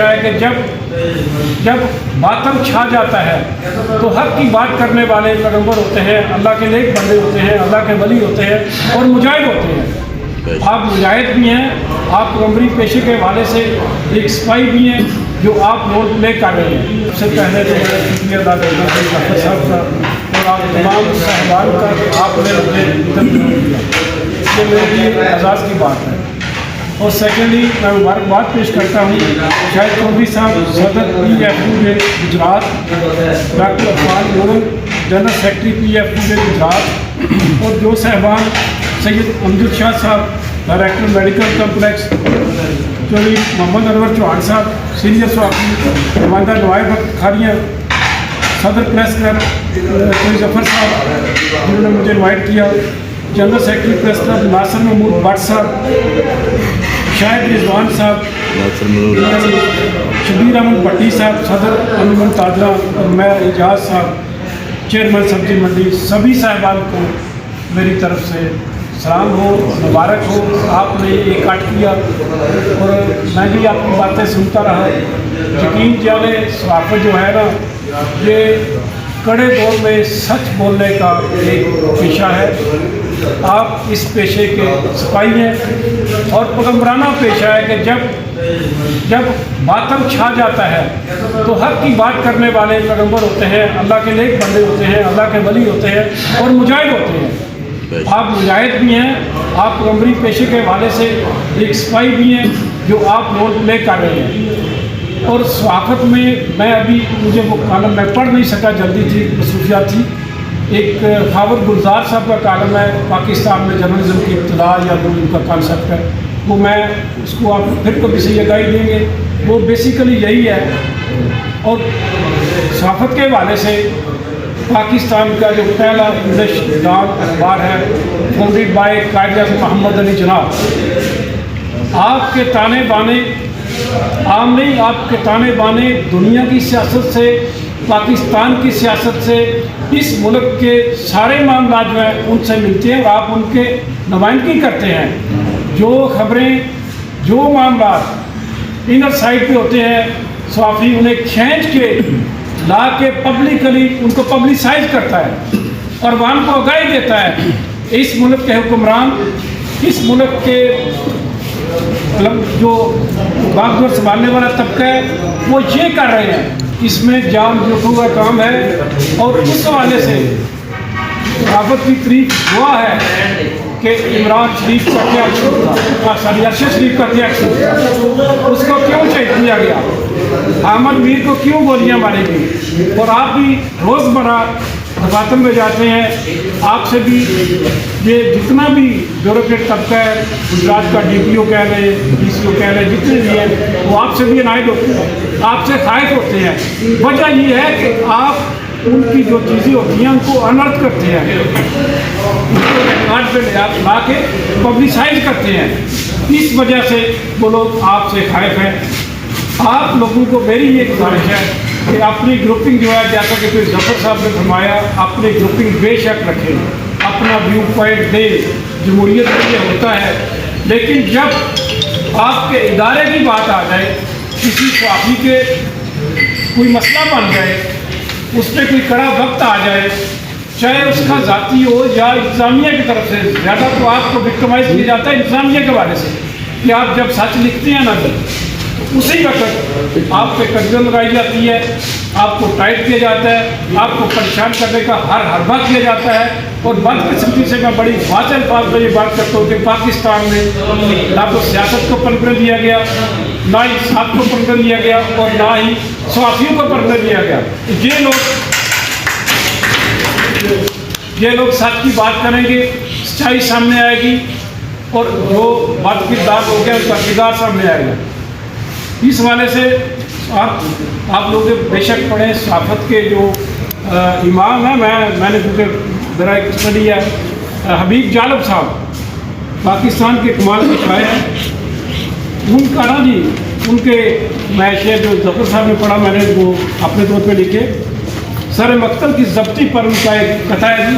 ہے کہ جب باطل چھا جاتا ہے تو حق کی بات کرنے والے پیغمبر ہوتے ہیں، اللہ کے نیک بندے ہوتے ہیں، اللہ کے ولی ہوتے ہیں اور مجاہد ہوتے ہیں۔ آپ مجاہد بھی ہیں، آپ پیغمبری پیشے کے حوالے سے ایک سپاہی بھی ہیں جو آپ رول پلے کر رہے ہیں۔ سب سے پہلے تو میں شکریہ ادا کرتا ہوں ڈاکٹر صاحب کا اور آپ تمام صاحبان کا کہ آپ نے مجھے انترویو دیا، یہ میرے لیے اعزاز کی بات ہے۔ اور سیکنڈلی میں مبارکباد پیش کرتا ہوں شاہد چودھری صاحب صدر PFU کے گجرات، ڈاکٹر عرفان مورن جنرل سیکرٹری PFU کے گجرات، اور جو صاحبان سید امجد شاہ صاحب director medical complex, Chaudhry Muhammad Anwar Chauhan صاحب سینئر صحافی، نمائندہ نوائب کھاریاں، صدر پریس کلب چودھری ظفر صاحب جنہوں نے مجھے انوائٹ کیا، general secretary press club Nasir Mahmood Butt صاحب، شاہد رضوان صاحب، شبیر احمد بٹی صاحب صدر انجمن تاجرہ، اور میں اعجاز صاحب چیئرمین سبزی منڈی، سبھی صاحبان کو میری طرف سے سلام ہو، مبارک ہو۔ آپ نے یہ کاٹ کیا اور میں بھی آپ کی باتیں سنتا رہا۔ یقین جانے صحافت جو ہے نا، یہ کڑے دور میں سچ بولنے کا ایک پیشہ ہے۔ آپ اس پیشے کے سپاہی ہیں اور پیغمبرانہ پیشہ ہے کہ جب باطل چھا جاتا ہے تو حق کی بات کرنے والے پیغمبر ہوتے ہیں، اللہ کے نیک بندے ہوتے ہیں، اللہ کے ولی ہوتے ہیں اور مجاہد ہوتے ہیں۔ آپ مجاہد بھی ہیں، آپ پیغمبری پیشے کے حوالے سے ایک سپاہی بھی ہیں جو آپ رول پلے کر رہے ہیں۔ اور صحافت میں مجھے وہ کالم میں پڑھ نہیں سکا، جلدی تھی، مصروفیات تھی۔ ایک خاور گلزار صاحب کا کالم ہے پاکستان میں جرنلزم کی ابتدا یا جو ان کا کانسیپٹ ہے، وہ میں اس کو آپ پھر کبھی سے جگہ ہی دیں گے۔ وہ بیسیکلی یہی ہے۔ اور صحافت کے حوالے سے پاکستان کا جو پہلا انگلش ڈان اخبار ہے فاؤنڈیڈ بائی قائد اعظم محمد علی جناح، آپ کے تانے بانے عام نہیں، آپ کے تانے بانے دنیا کی سیاست سے، پاکستان کی سیاست سے، اس ملک کے سارے معاملات جو ہیں ان سے ملتے ہیں اور آپ ان کے نمائندگی کرتے ہیں۔ جو خبریں، جو معاملات انر سائڈ پہ ہوتے ہیں، صحافی انہیں کھینچ کے لا کے پبلکلی ان کو پبلسائز کرتا ہے اور عوام کو آگاہی دیتا ہے۔ اس ملک کے حکمران، اس ملک کے جو باغ سنبھالنے والا طبقہ ہے، وہ یہ کر رہے ہیں۔ اس میں جان جوکھوں کا کام ہے اور اس حوالے سے صحافت کی تعریف ہوا ہے کہ عمران شریف کا کیا قصور تھا، ارشد شریف کا کیا قصور تھا، اس کو کیوں شہید کیا گیا، احمد میر کو کیوں گولیاں ماری گئی۔ اور آپ بھی روزمرہ دفاتر میں جاتے ہیں، آپ سے بھی یہ جتنا بھی بیوروکریٹ طبقہ ہے، گجرات کا DPO کہہ لیں، DCO کہہ لیں، جتنے بھی ہیں وہ آپ سے بھی عنایت ہوتے ہیں، آپ سے خائف ہوتے ہیں۔ وجہ یہ ہے کہ آپ ان کی جو چیزیں ہوتی ہیں ان کو انرتھ کرتے ہیں، ان کو ریکارڈ پہ لا کے پبلسائز کرتے ہیں۔ اس وجہ سے وہ لوگ آپ سے خائف ہیں۔ آپ لوگوں کو میری یہ گزارش ہے کہ اپنی گروپنگ جو ہے، جیسا کہ پھر ظفر صاحب نے فرمایا، اپنی گروپنگ بے شک رکھیں، اپنا ویو پوائنٹ دیں، جمہوریت کے لیے ہوتا ہے۔ لیکن جب آپ کے ادارے کی بات آ جائے، کسی صحافی کے کوئی مسئلہ بن جائے، اس پہ کوئی کڑا وقت آ جائے، چاہے اس کا ذاتی ہو یا انتظامیہ کی طرف سے، زیادہ تو آپ کو وکٹمائز کیا جاتا ہے انتظامیہ کے بارے سے کہ آپ جب سچ لکھتے ہیں نا، اسی وقت آپ پہ کنجر لگائی جاتی ہے، آپ کو ٹائٹ کیا جاتا ہے، آپ کو پریشان کرنے کا ہر حربہ کیا جاتا ہے۔ اور بدقسمتی سے میں بڑی واضح الفاظ میں یہ بات کرتا ہوں کہ پاکستان میں نہ تو سیاست کو پنپنے دیا گیا، نہ انصاف کو پنپنے دیا گیا، اور نہ ہی صحافیوں کو پنپنے دیا گیا۔ یہ لوگ سچ کی بات کریں گے، سچائی سامنے آئے گی، اور جو بد کردار ہو گیا اس کا کردار سامنے آئے گا۔ اس حوالے سے آپ لوگ بے شک پڑھیں، صحافت کے جو امام ہیں، میں نے کیونکہ ذرا ایک اسٹڈی ہے، حبیب جالب صاحب پاکستان کے کمال کے شاعر ہیں، ان کا نا جی ان کے میں شعر جو ظفر صاحب نے پڑھا، میں نے وہ اپنے طور پہ لکھے۔ سر مقتل کی ضبطی پر ان کا ایک کتھا ہے جی،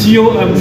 CEO